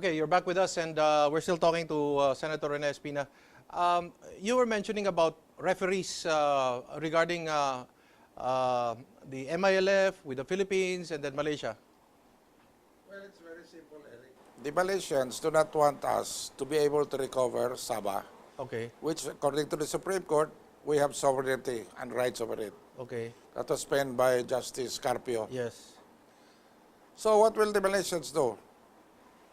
Okay, you're back with us, and we're still talking to Senator Rene Espina. You were mentioning about referees regarding the MILF with the Philippines and then Malaysia. Well, it's very simple, Eric. The Malaysians do not want us to be able to recover Sabah, Okay, which, according to the Supreme Court, we have sovereignty and rights over it. okay, That was penned by Justice Carpio. yes. So what will the Malaysians do?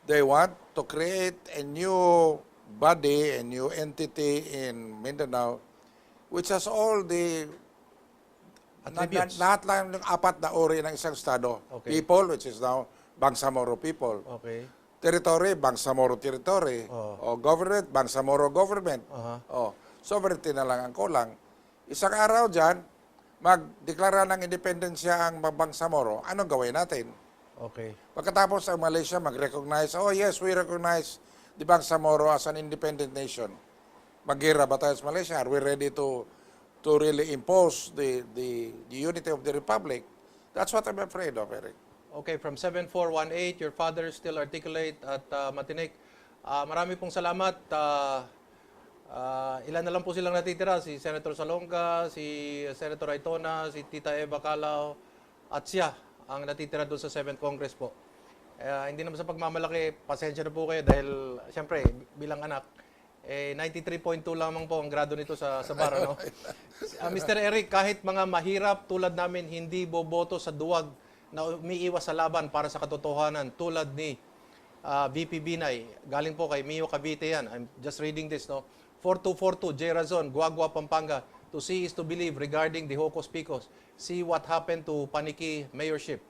They want to create a new body, a new entity in Mindanao, which has all the Attributes. lahat lang ng apat na uri ng isang estado. Okay. People, which is now Bangsamoro people. Okay, Territory, Bangsamoro territory. O government, Bangsamoro government. O sovereignty na lang ang kulang. Isang araw dyan, magdeklara ng independensya ang Bangsamoro. Anong gawin natin? okay, Pagkatapos ang Malaysia mag-recognize, oh yes, we recognize the Bangsamoro as an independent nation. Maghira ba tayo sa Malaysia? Are we ready to really impose the unity of the republic? That's what I'm afraid of, Eric. okay. From 7418, your father still articulate at matinik. Marami pong salamat. Ilan na lang po silang natitira? Si Senator Salonga, si Senator Aitona, si Tita Eva Calao, at siya ang natitira doon sa 7th Congress po. Hindi naman sa pagmamalaki, pasensya na po kayo dahil siyempre bilang anak, 93.2 lamang po ang grado nito sa bar, no? Mr. Eric, kahit mga mahirap tulad namin hindi boboto sa duwag na umiiwas sa laban para sa katotohanan tulad ni VP Binay. Galing po kay Mio Cavite yan. I'm just reading this, no? 4242, J. Razon, Guagua, Pampanga. To see is to believe regarding the Hocus Picos. See what happened to Paniki mayorship.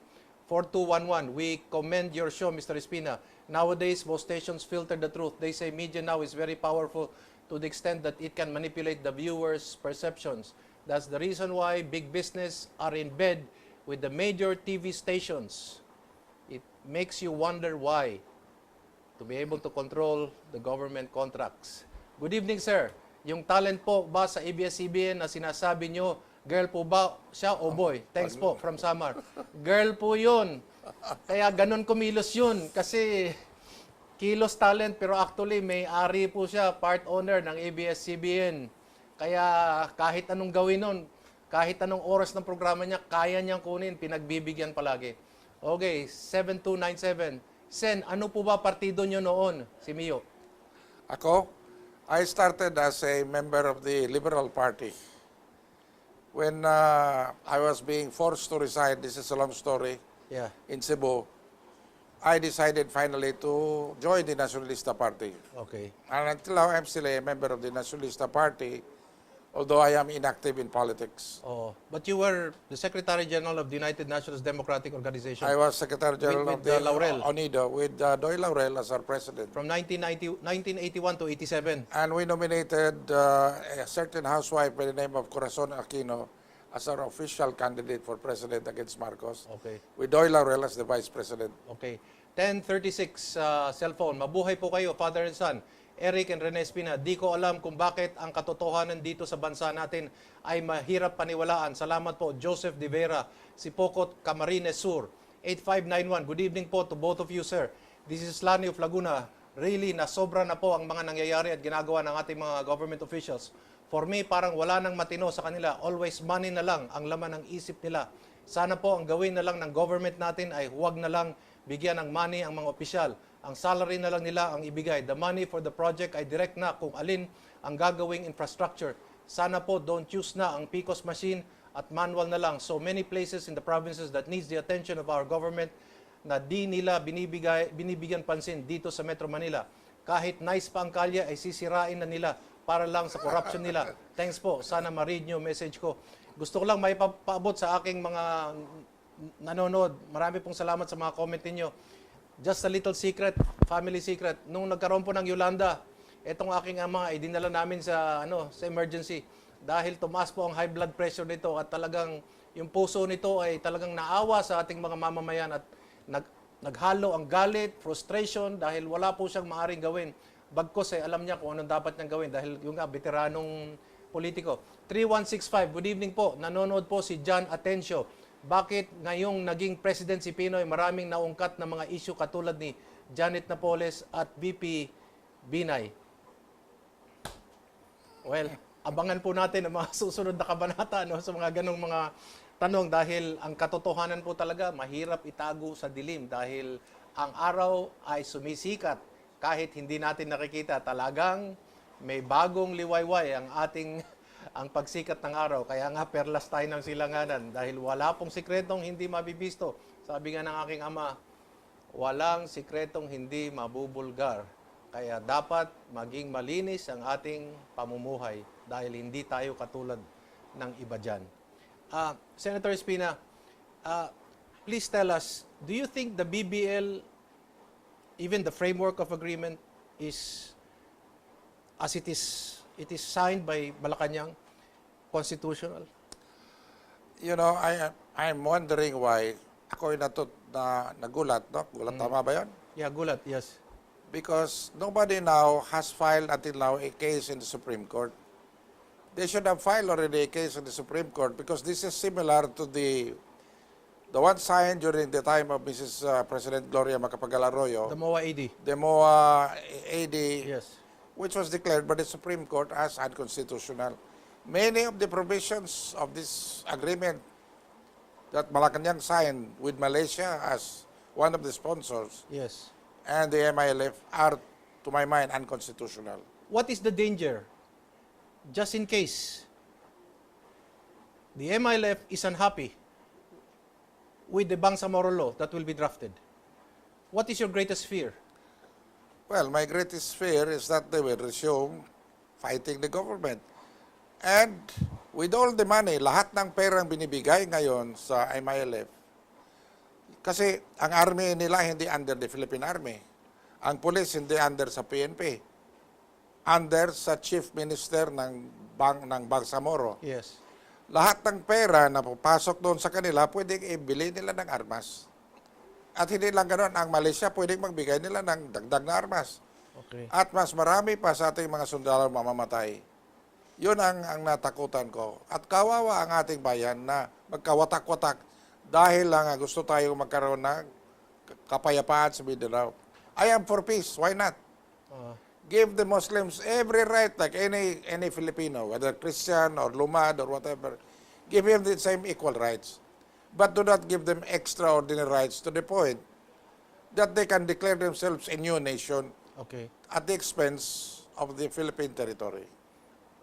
4211, we commend your show, Mr. Espina. Nowadays, most stations filter the truth. They say media now is very powerful to the extent that it can manipulate the viewers' perceptions. That's the reason why big business are in bed with the major TV stations. It makes you wonder why, to be able to control the government contracts. Good evening, sir. Yung talent po ba sa ABS-CBN na sinasabi nyo, girl po ba siya o boy? Thanks po from Samar. Girl po yun. Kaya ganun kumilos yun. Kasi kilos talent pero actually may-ari po siya, part owner ng ABS-CBN. Kaya kahit anong gawin nun, kahit anong oras ng programa niya, kaya niyang kunin, pinagbibigyan palagi. Okay, 7297. Sen, ano po ba partido nyo noon? Si Mio. Ako, I started as a member of the Liberal Party. When I was being forced to resign, this is a long story, Yeah. in Cebu, I decided finally to join the Nacionalista Party. Okay. And until now, I'm still a member of the Nacionalista Party, although I am inactive in politics. Oh, but you were the Secretary General of the United Nations Democratic Organization I was Secretary General With of the Laurel. ONIDO with Doy Laurel as our president. from 1981 to 87. And we nominated a certain housewife by the name of Corazon Aquino as our official candidate for president against Marcos, Okay. with Doy Laurel as the vice president. Okay. 1036 cellphone. Mabuhay po kayo, father and son. Eric and Rene Espina, di ko alam kung bakit ang katotohanan dito sa bansa natin ay mahirap paniwalaan. Salamat po, Joseph De Vera, si Pocot Camarines Sur. 8591, good evening po to both of you, sir. This is Lani of Laguna. Really, nasobra na po ang mga nangyayari at ginagawa ng ating mga government officials. For me, parang wala nang matino sa kanila. Always money na lang ang laman ng isip nila. Sana po ang gawin na lang ng government natin ay huwag na lang bigyan ng money ang mga opisyal. Ang salary na lang nila ang ibigay. The money for the project ay direct na kung alin ang gagawing infrastructure. Sana po don't use na ang PICOS machine at manual na lang. So many places in the provinces that needs the attention of our government na di nila binibigyan pansin dito sa Metro Manila. Kahit nice pa ang kalye ay sisirain na nila para lang sa corruption nila. Thanks po. Sana ma-read nyo message ko. Gusto ko lang may paabot sa aking mga nanonood. Marami pong salamat sa mga comment ninyo. Just a little secret, family secret. Nung nagkaroon po ng Yolanda, etong aking ama ay dinala namin sa emergency dahil tumaas po ang high blood pressure nito at talagang yung puso nito ay talagang naawa sa ating mga mamamayan at naghalo ang galit, frustration dahil wala po siyang maaring gawin. Bagkos alam niya kung anong dapat niyang gawin dahil yung veteranong politiko. 3165, good evening po. Nanonood po si John Atencio. Bakit ngayong naging president si Pinoy, maraming naungkat na mga issue katulad ni Janet Napoles at VP Binay. Well, abangan po natin ang mga susunod na kabanata no, sa mga ganong mga tanong dahil ang katotohanan po talaga mahirap itago sa dilim dahil ang araw ay sumisikat kahit hindi natin nakikita. Talagang may bagong liwayway ang ang pagsikat ng araw. Kaya nga perlas tayo ng silanganan dahil wala pong sikretong hindi mabibisto. Sabi nga ng aking ama, walang sikretong hindi mabubulgar. Kaya dapat maging malinis ang ating pamumuhay dahil hindi tayo katulad ng iba dyan. Senator Espina, please tell us, do you think the BBL, even the framework of agreement, is, as it is signed by Malacanang, constitutional? You know, I'm wondering why ako yung nagulat, no? Gulat, tama ba yun? Yeah, gulat, yes. Because nobody now has filed until now a case in the Supreme Court. They should have filed already a case in the Supreme Court because this is similar to the one signed during the time of Mrs. President Gloria Macapagal Arroyo, The MOA AD. the MOA AD, Yes. which was declared by the Supreme Court as unconstitutional. Many of the provisions of this agreement that Malacanang signed with Malaysia as one of the sponsors Yes. and the MILF are, to my mind, unconstitutional. What is the danger? Just in case the MILF is unhappy with the Bangsamoro law that will be drafted, what is your greatest fear? Well, my greatest fear is that they will resume fighting the government. And with all the money, lahat ng perang binibigay ngayon sa MILF, kasi ang army nila hindi under the Philippine Army. Ang police hindi under sa PNP. Under sa chief minister ng Bangsamoro. Yes. Lahat ng pera na papasok doon sa kanila, pwedeng ibili nila ng armas. At hindi lang ganoon, ang Malaysia pwedeng magbigay nila ng dagdag na armas. Okay. At mas marami pa sa ating mga sundalo mamamatay. Yun ang natakutan ko. At kawawa ang ating bayan na magkawatak-watak dahil lang gusto tayo magkaroon ng kapayapaan sa Mindanao. I am for peace. Why not? Give the Muslims every right like any Filipino, whether Christian or Lumad or whatever. Give him the same equal rights. But do not give them extraordinary rights to the point that they can declare themselves a new nation Okay. at the expense of the Philippine territory.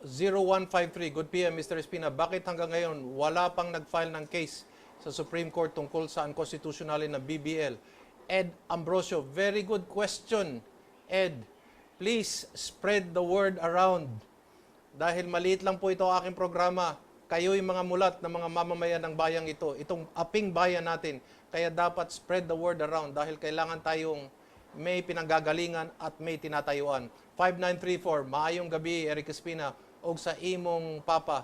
0153, good PM, Mr. Espina. Bakit hanggang ngayon wala pang nag-file ng case sa Supreme Court tungkol sa unconstitutionality ng BBL? Ed Ambrosio, very good question. Ed, please spread the word around. Dahil maliit lang po ito ang aking programa. Kayo'y mga mulat na mga mamamayan ng bayang ito. Itong aping bayan natin. Kaya dapat spread the word around dahil kailangan tayong may pinanggagalingan at may tinatayuan. 5934, maayong gabi, Eric Espina. O sa imong papa,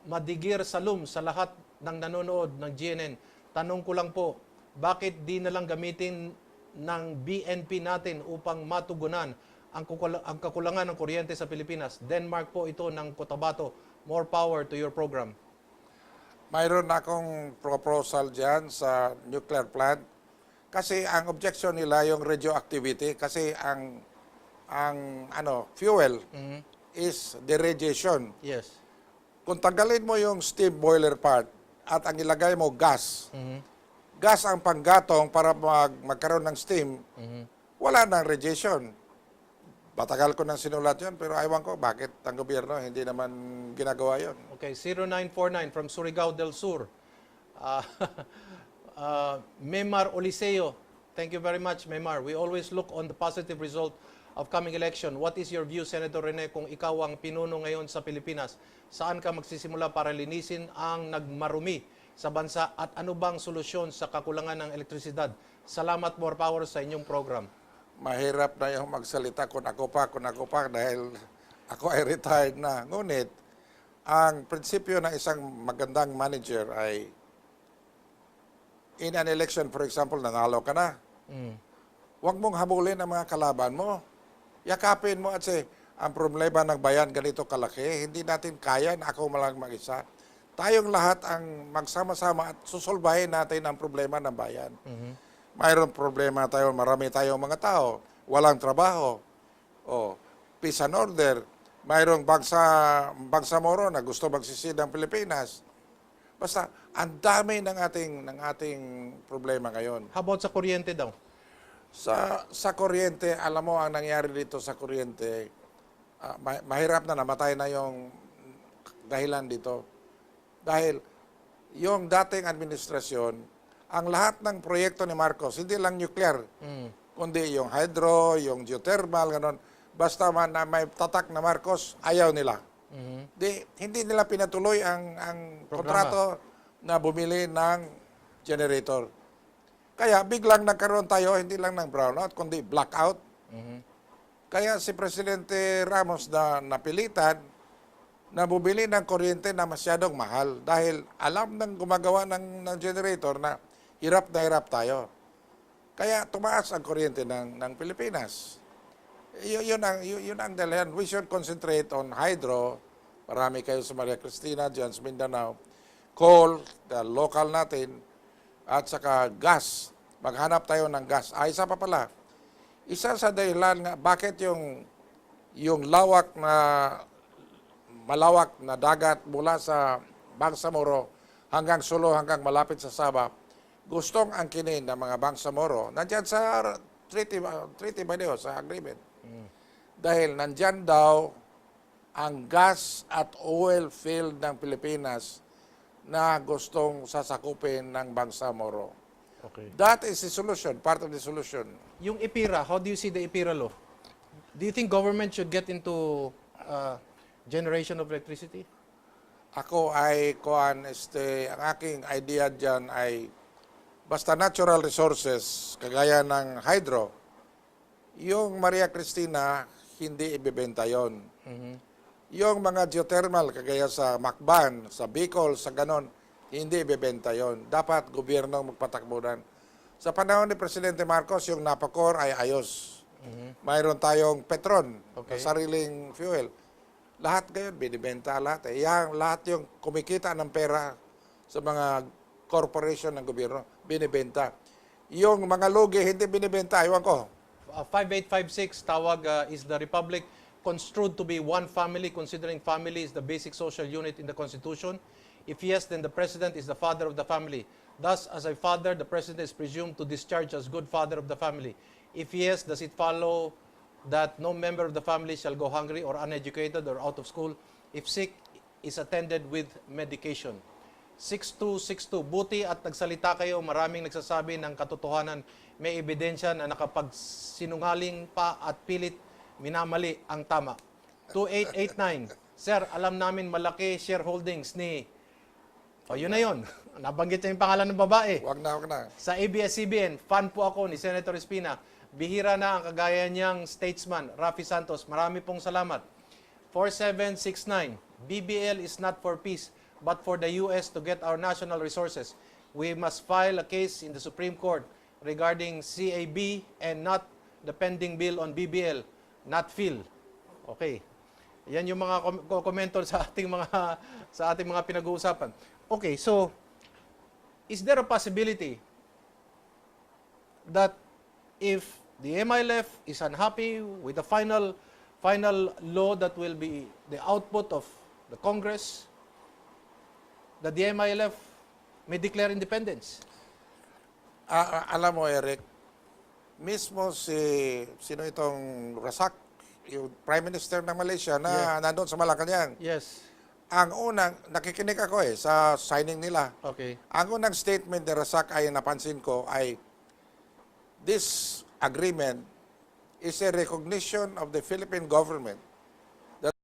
madigir salum sa lahat ng nanonood ng GNN. Tanong ko lang po, bakit di na lang gamitin ng BNP natin upang matugunan ang kakulangan ng kuryente sa Pilipinas? Denmark po ito ng Cotabato. More power to your program. Mayroon akong proposal dyan sa nuclear plant kasi ang objection nila yung radioactivity kasi ang fuel is the radiation. Yes. Kung tanggalin mo yung steam boiler part at ang ilagay mo gas, gas ang panggatong para magkaroon ng steam, wala nang radiation. Matagal ko nang sinulat yun, pero aywan ko bakit ang gobyerno hindi naman ginagawa yun. Okay, 0949 from Surigao del Sur. Memar Oliseo, thank you very much, Memar. We always look on the positive result of coming election. What is your view, Senator Rene, kung ikaw ang pinuno ngayon sa Pilipinas? Saan ka magsisimula para linisin ang nagmarumi sa bansa at ano bang solusyon sa kakulangan ng elektrisidad? Salamat, more power sa inyong program. Mahirap na yung magsalita kung ako pa dahil ako ay retired na. Ngunit, ang prinsipyo ng isang magandang manager ay in an election, for example, nanalo ka na. Huwag mong habulin ang mga kalaban mo. Yakapin mo at say, ang problema ng bayan ganito kalaki, hindi natin kaya na ako malang mag-isa. Tayong lahat ang magsama-sama at susolbahin natin ang problema ng bayan. mayroon problema tayo, marami tayong mga tao, walang trabaho, o peace and order, mayroong bangsamoro na gusto magsisid ng Pilipinas. Basta, ang dami ng ating problema ngayon. How about sa kuryente daw? Sa kuryente, alam mo, ang nangyari dito sa kuryente, mahirap na namatay na yung dahilan dito. Dahil yung dating administrasyon, ang lahat ng proyekto ni Marcos, hindi lang nuclear, kundi yung hydro, yung geothermal, ganon. Basta man na may tatak na Marcos, ayaw nila. Hindi nila pinatuloy ang kontrato na bumili ng generator. Kaya biglang nagkaroon tayo, hindi lang ng brownout, kundi blackout. Kaya si Presidente Ramos na napilitan na bumili ng kuryente na masyadong mahal dahil alam ng gumagawa ng generator na hirap tayo. Kaya tumaas ang kuryente ng Pilipinas. Yun ang dahilan. We should concentrate on hydro. Marami kayo sa Maria Cristina, dyan sa Mindanao. Coal, the local natin, at saka gas. Maghanap tayo ng gas. Isa pa pala. Isa sa dahilan nga, bakit yung malawak na dagat mula sa Bangsamoro hanggang Sulu, hanggang malapit sa Sabah, gustong angkinin ng mga Bangsamoro, nandyan sa treaty ba niyo, sa agreement. Dahil nandyan daw ang gas at oil field ng Pilipinas na gustong sasakupin ng Bangsamoro. Okay. That is the solution, part of the solution. Yung IPIRA, how do you see the IPIRA law? Do you think government should get into generation of electricity? Ako ay ang aking idea dyan ay basta natural resources, kagaya ng hydro, yung Maria Cristina, hindi ibebenta yon. Yung mga geothermal, kagaya sa Macban, sa Bicol, sa ganon, hindi ibebenta yon. Dapat gobyerno magpatakbuhan. Sa panahon ni Presidente Marcos, yung Napacor ay ayos. Mayroon tayong Petron, Okay. sariling fuel. Lahat ngayon, binibenta lahat. Lahat yung kumikita ng pera sa mga corporation ng gobyerno, binibenta. Yung mga lugi, hindi binibenta. Iwan ko. 5856, tawag is the Republic construed to be one family, considering family is the basic social unit in the Constitution? If yes, then the President is the father of the family. Thus, as a father, the President is presumed to discharge as good father of the family. If yes, does it follow that no member of the family shall go hungry or uneducated or out of school if sick is attended with medication? 6262, buti at nagsalita kayo, maraming nagsasabi ng katotohanan, may ebidensya na nakapagsinungaling pa at pilit minamali ang tama. 2889, Sir, alam namin malaki shareholdings ni... O, yun na yun. Nabanggit niya yung pangalan ng babae. Wag na. Sa ABS-CBN, fan po ako ni Senator Espina. Bihira na ang kagaya niyang statesman, Rafi Santos. Marami pong salamat. 4769, BBL is not for peace, but for the U.S. to get our national resources. We must file a case in the Supreme Court regarding CAB and not the pending bill on BBL, not Phil. Okay. Yan yung mga komento sa ating mga pinag-uusapan. Okay, so is there a possibility that if the MILF is unhappy with the final law that will be the output of the Congress, that the MILF may declare independence? Alam mo, Eric, mismo sino itong Rasak, yung Prime Minister ng Malaysia na nandun sa Malacanang. Yes. Ang unang, nakikinig ako sa signing nila. Okay. Ang unang statement ni Rasak ay napansin ko ay, this agreement is a recognition of the Philippine government